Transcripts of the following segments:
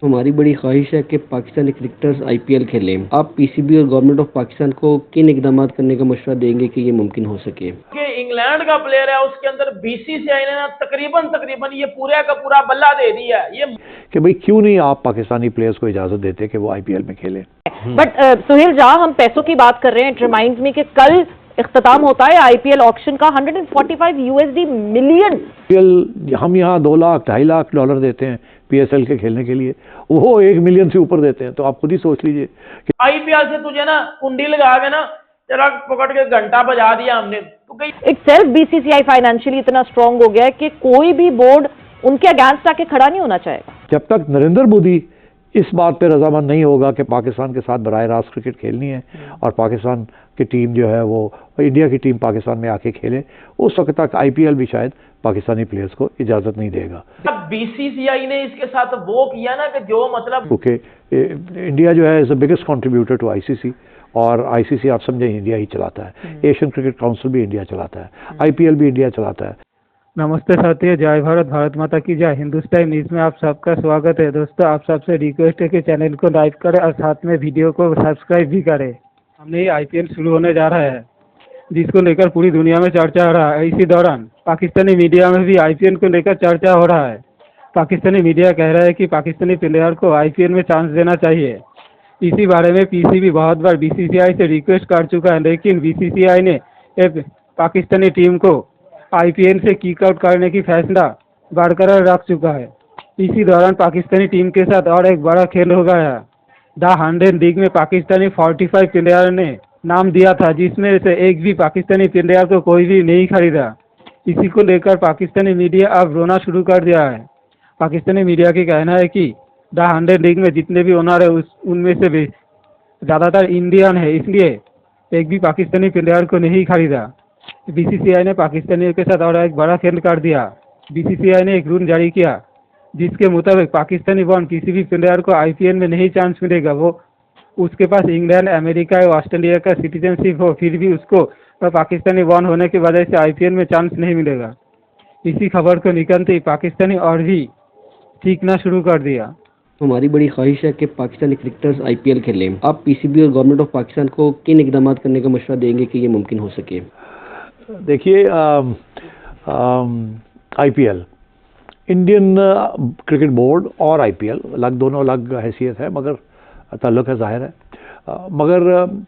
हमारी बड़ी ख्वाहिश है कि पाकिस्तानी क्रिकेटर्स आईपीएल खेलें। आप पीसीबी और गवर्नमेंट ऑफ पाकिस्तान को किन इकदाम करने का मशवरा देंगे कि ये मुमकिन हो सके? कि इंग्लैंड का प्लेयर है, उसके अंदर बीसीसीआई ने ना तकरीबन ये पूरा का पूरा बल्ला दे दिया है ये कि भाई क्यों नहीं आप पाकिस्तानी प्लेयर्स को इजाजत देते कि वो आईपीएल में खेलें। बट सुहेल, जहां हम पैसों की बात कर रहे हैं, इट रिमाइंड्स मी कि कल इख्तिताम होता है आईपीएल ऑक्शन का। 145 यूएसडी मिलियन आईपीएल हम यहाँ 2 लाख $2.5 लाख देते हैं पीएसएल के खेलने के लिए, वो 1 मिलियन से ऊपर देते हैं। तो आप खुद ही सोच लीजिए कि आईपीएल से तुझे ना कुंडी लगा के ना जरा पकड़ के घंटा बजा दिया हमने। तो एक सेल्फ बीसीसीआई फाइनेंशियली इतना स्ट्रांग हो गया है कि कोई भी बोर्ड उनके अगेंस्ट आके खड़ा नहीं होना चाहेगा। जब तक नरेंद्र मोदी इस बात पे रजामंद नहीं होगा कि पाकिस्तान के साथ बराह रास्त क्रिकेट खेलनी है और पाकिस्तान की टीम जो है वो इंडिया की टीम पाकिस्तान में आके खेले, उस वक्त तक आईपीएल भी शायद पाकिस्तानी प्लेयर्स को इजाज़त नहीं देगा। अब बीसीसीआई ने इसके साथ वो किया ना कि जो मतलब क्योंकि इंडिया जो है is the biggest contributor to ICC, और आईसीसी आप समझे इंडिया ही चलाता है। एशियन क्रिकेट काउंसिल भी इंडिया चलाता है, आईपीएल भी इंडिया चलाता है। नमस्ते साथियों, जय भारत, भारत माता की जय। हिंदुस्तान न्यूज़ में आप सबका स्वागत है। दोस्तों, आप सबसे रिक्वेस्ट है कि चैनल को लाइक करें और साथ में वीडियो को सब्सक्राइब भी करें। हमने ये आईपीएल शुरू होने जा रहा है, जिसको लेकर पूरी दुनिया में चर्चा हो रहा है। इसी दौरान पाकिस्तानी मीडिया में भी आईपीएल को लेकर चर्चा हो रहा है। पाकिस्तानी मीडिया कह रहा है कि पाकिस्तानी प्लेयर को आईपीएल में चांस देना चाहिए। इसी बारे में पीसीबी बहुत बार बीसीसीआई से रिक्वेस्ट कर चुका है, लेकिन बीसीसीआई ने एक पाकिस्तानी टीम को आईपीएल से किक आउट करने की फैसला बरकरार रख चुका है। इसी दौरान पाकिस्तानी टीम के साथ और एक बड़ा खेल हो गया। द 100 लीग में पाकिस्तानी 45 प्लेयर ने नाम दिया था, जिसमें से एक भी पाकिस्तानी प्लेयर को कोई भी नहीं खरीदा। इसी को लेकर पाकिस्तानी मीडिया अब रोना शुरू कर दिया है। पाकिस्तानी मीडिया की कहना है कि द 100 लीग में जितने भी ओनर है उनमें से भी ज़्यादातर इंडियन है, इसलिए एक भी पाकिस्तानी प्लेयर को नहीं खरीदा। बीसीसीआई ने पाकिस्तानियों के साथ और एक बड़ा खेल कर दिया। बीसीसीआई ने एक रूल जारी किया, जिसके मुताबिक पाकिस्तानी बॉर्न किसी भी प्लेयर को आईपीएल में नहीं चांस मिलेगा। वो उसके पास इंग्लैंड, अमेरिका या ऑस्ट्रेलिया का सिटीजनशिप हो, फिर भी उसको पाकिस्तानी बॉर्न होने की वजह से आईपीएल में चांस नहीं मिलेगा। इसी खबर को निकलते ही पाकिस्तानी और भी सीखना शुरू कर दिया। हमारी बड़ी ख्वाहिश है कि पाकिस्तानी क्रिकेटर्स आईपीएल खेलें। आप पीसीबी और गवर्नमेंट ऑफ पाकिस्तान को किन इकदाम करने का मशवरा देंगे कि ये मुमकिन हो सके? देखिए, आईपीएल, इंडियन क्रिकेट बोर्ड और आईपीएल दोनों अलग हैसियत है, मगर ताल्लुक़ है, ज़ाहिर है। मगर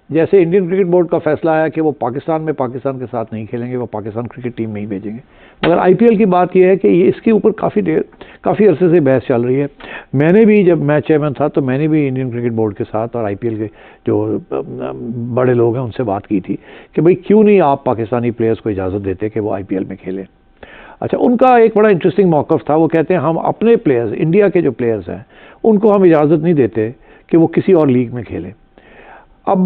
जैसे इंडियन क्रिकेट बोर्ड का फैसला है कि वो पाकिस्तान के साथ नहीं खेलेंगे, वो पाकिस्तान क्रिकेट टीम में ही भेजेंगे। मगर आईपीएल की बात यह है कि इसके ऊपर काफ़ी अरसे से बहस चल रही है। मैंने भी, जब मैं चेयरमैन था, तो मैंने भी इंडियन क्रिकेट बोर्ड के साथ और आईपीएल के जो बड़े लोग हैं उनसे बात की थी कि भाई क्यों नहीं आप पाकिस्तानी प्लेयर्स को इजाज़त देते कि वो आईपीएल में खेलें। अच्छा, उनका एक बड़ा इंटरेस्टिंग मौक़िफ़ था। वो कहते हैं हम अपने प्लेयर्स, इंडिया के जो प्लेयर्स हैं, उनको हम इजाज़त नहीं देते कि वो किसी और लीग में खेलें। अब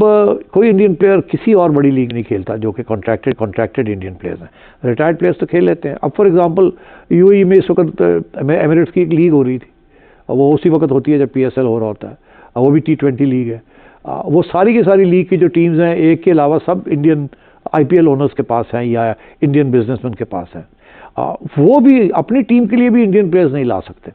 कोई इंडियन प्लेयर किसी और बड़ी लीग नहीं खेलता जो कि कॉन्ट्रैक्टेड इंडियन प्लेयर्स हैं। रिटायर्ड प्लेयर्स तो खेल लेते हैं। अब फॉर एग्जांपल यूएई में इस वक्त एमिरेट्स की एक लीग हो रही थी, और वो उसी वक्त होती है जब पीएसएल हो रहा होता है, और वो भी T20 लीग है। वो सारी की सारी लीग की जो टीम्स हैं, एक के अलावा सब इंडियन आईपीएल ओनर्स के पास हैं या इंडियन बिजनेसमैन के पास हैं। वो भी अपनी टीम के लिए भी इंडियन प्लेयर्स नहीं ला सकते,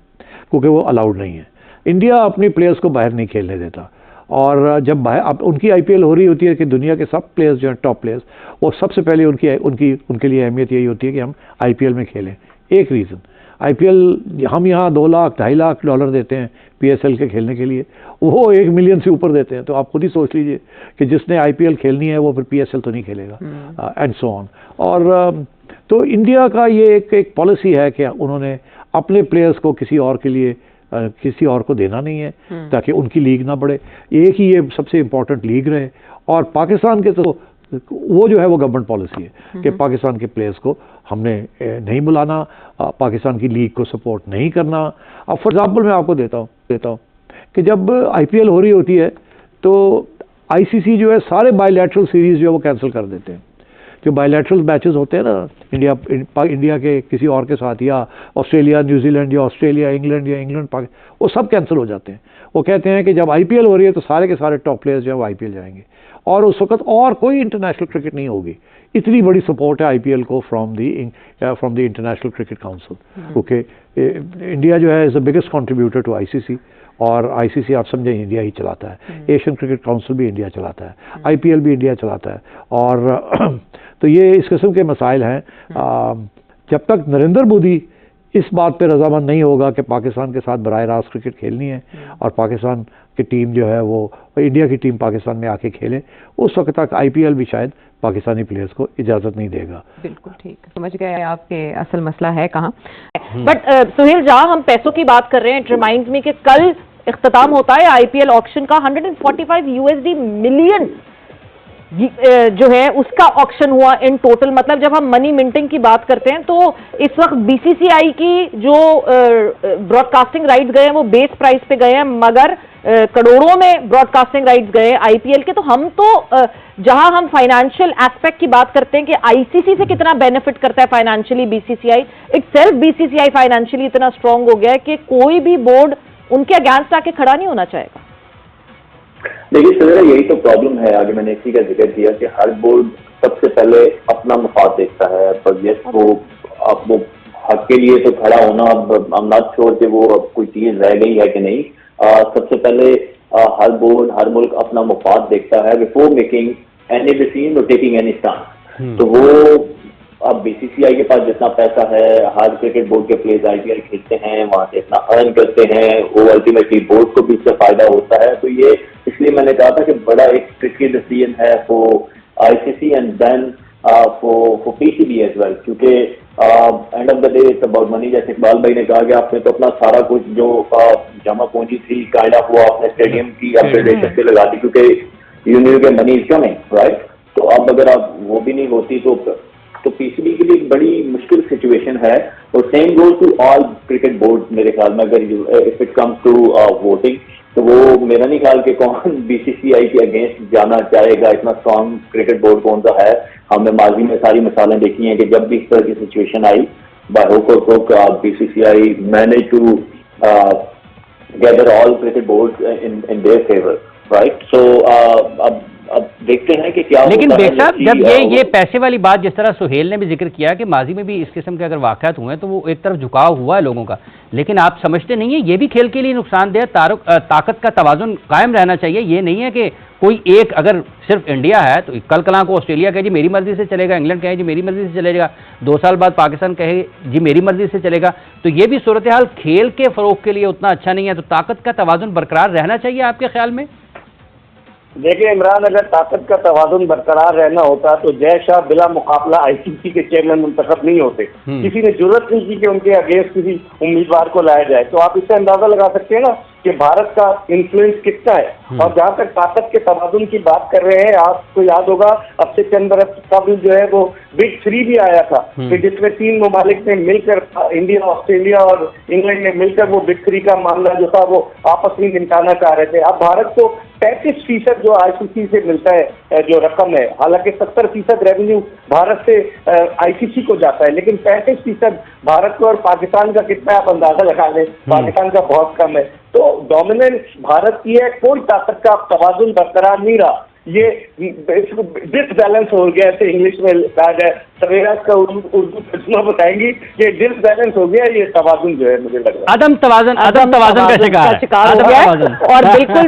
क्योंकि वो अलाउड नहीं है। इंडिया अपने प्लेयर्स को बाहर नहीं खेलने देता। और जब अब उनकी आईपीएल हो रही होती है कि दुनिया के सब प्लेयर्स जो हैं, टॉप प्लेयर्स, वो सबसे पहले उनके लिए अहमियत यही होती है कि हम आईपीएल में खेलें। एक रीज़न, आईपीएल हम यहाँ 2 लाख $2.5 लाख देते हैं पीएसएल के खेलने के लिए, वो 1 मिलियन से ऊपर देते हैं। तो आप खुद ही सोच लीजिए कि जिसने आईपीएल खेलनी है वो फिर पीएसएल तो नहीं खेलेगा, एंड सो ऑन। और तो इंडिया का ये एक पॉलिसी है कि उन्होंने अपने प्लेयर्स को किसी और को देना नहीं है, ताकि उनकी लीग ना बढ़े। एक ही ये सबसे इम्पोर्टेंट लीग रहे। और पाकिस्तान के तो वो जो है वो गवर्नमेंट पॉलिसी है कि पाकिस्तान के प्लेयर्स को हमने नहीं बुलाना, पाकिस्तान की लीग को सपोर्ट नहीं करना। अब फॉर एग्जांपल मैं आपको देता हूँ कि जब आईपीएल हो रही होती है तो आईसीसी जो है सारे बायलैटरल सीरीज़ जो है वो कैंसिल कर देते हैं। जो बायलैटरल मैचेस होते हैं ना इंडिया के किसी और के साथ, या ऑस्ट्रेलिया न्यूजीलैंड, या ऑस्ट्रेलिया इंग्लैंड, या इंग्लैंड पाकिस्तान, वो सब कैंसिल हो जाते हैं। वो कहते हैं कि जब आईपीएल हो रही है तो सारे के सारे टॉप प्लेयर्स जो है वो आईपीएल जाएंगे। और उस वक्त और कोई इंटरनेशनल क्रिकेट नहीं होगी। इतनी बड़ी सपोर्ट है आईपीएल को from the International Cricket Council. Okay, India जो है is the biggest contributor to ICC, और आईसीसी आप समझें इंडिया ही चलाता है, एशियन क्रिकेट काउंसिल भी इंडिया चलाता है, आईपीएल भी इंडिया चलाता है। और तो ये इस किस्म के मसाइल हैं। जब तक नरेंद्र मोदी इस बात पे रजामंद नहीं होगा कि पाकिस्तान के साथ बराह रास्त क्रिकेट खेलनी है और पाकिस्तान की टीम जो है वो इंडिया की टीम पाकिस्तान में आके खेले, उस वक्त तक आईपीएल भी शायद पाकिस्तानी प्लेयर्स को इजाज़त नहीं देगा। बिल्कुल ठीक, समझ गए आपके असल मसला है कहाँ। बट सुहेल, जहाँ हम पैसों की बात कर रहे हैं, इट रिमाइंड्स मी कि कल इख्तिताम होता है आईपीएल ऑक्शन का। 145 USD मिलियन जो है उसका ऑक्शन हुआ इन टोटल। मतलब जब हम मनी मिंटिंग की बात करते हैं तो इस वक्त बीसीसीआई की जो ब्रॉडकास्टिंग राइट्स गए हैं वो बेस प्राइस पे गए हैं, मगर करोड़ों में ब्रॉडकास्टिंग राइट्स गए आईपीएल के। तो हम तो जहां हम फाइनेंशियल एस्पेक्ट की बात करते हैं कि आईसीसी से कितना बेनिफिट करता है financially BCCI, itself BCCI financially इतना स्ट्रांग हो गया है कि कोई भी बोर्ड उनके अगेंस्ट आके खड़ा नहीं होना चाहेगा। देखिए सर, यही तो प्रॉब्लम है। आगे मैंने इसी का जिक्र किया कि हर बोर्ड सबसे पहले अपना मफाद देखता है, प्रोजेक्ट को अब वो हक के लिए तो खड़ा होना, अब हम नॉट श्योर कि वो अब कोई चीज रह गई है कि नहीं। सबसे पहले हर बोर्ड, हर मुल्क अपना मफाद देखता है बिफोर मेकिंग एनी डिसीजन और टेकिंग एनी स्टैंड। तो वो अब बीसीसीआई के पास जितना पैसा है, हर क्रिकेट बोर्ड के प्लेयर्स आईपीएल खेलते हैं, वहां से इतना अर्न करते हैं, वो अल्टीमेटली बोर्ड को भी इससे फायदा होता है। तो ये इसलिए मैंने कहा था कि बड़ा एक ट्रिकी डिसीजन है for ICC and then for PCB as well, क्योंकि end of the day it's about money. जैसे इकबाल भाई ने कहा कि आपने तो अपना सारा कुछ जो जमा पूंजी थी काइंड ऑफ वो आपने स्टेडियम की अपग्रेडेशन पे लगा दी, क्योंकि यू न्यू के मनी इज कमिंग, राइट। तो अब अगर आप वो भी नहीं होती तो पीसीबी के लिए एक बड़ी मुश्किल सिचुएशन है। और same goes to all cricket board मेरे ख्याल में। अगर if it comes to voting, तो वो मेरा नहीं ख्याल कि कौन बीसीसीआई के अगेंस्ट जाना चाहेगा। इतना स्ट्रॉन्ग क्रिकेट बोर्ड कौन सा है। हमने माजी में सारी मिसालें देखी हैं कि जब भी इस तरह की सिचुएशन आई, बाय हुक और crook BCCI manage to gather all cricket board in their favour, right. So अब देखते हैं कि क्या। लेकिन बेग साहब, जब ये पैसे वाली बात, जिस तरह सुहेल ने भी जिक्र किया कि माजी में भी इस किस्म के अगर वाक़यात हुए हैं तो वो एक तरफ झुकाव हुआ है लोगों का, लेकिन आप समझते नहीं है ये भी खेल के लिए नुकसानदेह। ताकत का तवाजुन कायम रहना चाहिए। ये नहीं है कि कोई एक, अगर सिर्फ इंडिया है तो कल कलां को ऑस्ट्रेलिया कहे जी मेरी मर्जी से चलेगा, इंग्लैंड कहे जी मेरी मर्जी से चलेगा, 2 साल बाद पाकिस्तान कहे जी मेरी मर्जी से चलेगा, तो ये भी सूरत हाल खेल के फरोग के लिए उतना अच्छा नहीं है। तो ताकत का तवाजुन बरकरार रहना चाहिए आपके ख्याल में? देखिए इमरान, अगर ताकत का तवाजुन बरकरार रहना होता तो जय शाह बिला मुकाबला आईसीसी के चेयरमैन मुंतखब नहीं होते। किसी ने जरूरत नहीं की कि उनके अगेंस्ट किसी उम्मीदवार को लाया जाए। तो आप इससे अंदाजा लगा सकते हैं ना कि भारत का इन्फ्लुएंस कितना है। और जहाँ तक ताकत के तवाजुन की बात कर रहे हैं, आपको याद होगा अब से चंद बरस कबल जो है वो बिग 3 भी आया था कि जिसमें 3 ममालिक ने मिलकर, इंडिया, ऑस्ट्रेलिया और इंग्लैंड ने मिलकर वो बिग 3 का मामला जो था वो आपस में निपटाना चाह रहे थे। अब भारत को 35% जो आईसीसी से मिलता है जो रकम है, हालांकि 70% रेवेन्यू भारत से आईसीसी को जाता है, लेकिन 35% भारत को और पाकिस्तान का कितना आप अंदाजा लगा लें, पाकिस्तान का बहुत कम है। तो डोमिनेंस भारत की है, कोई ताकत का तवाजुन बरकरार नहीं रहा। ये डिसबैलेंस हो गया, ऐसे इंग्लिश में कहा जाए। सवेरा का उर्दू तर्जुमा बताएंगी कि डिसबैलेंस हो गया ये तवाजुन जो है, मुझे लग रहा है अदम तवाजुन कैसे कहा है? और बिल्कुल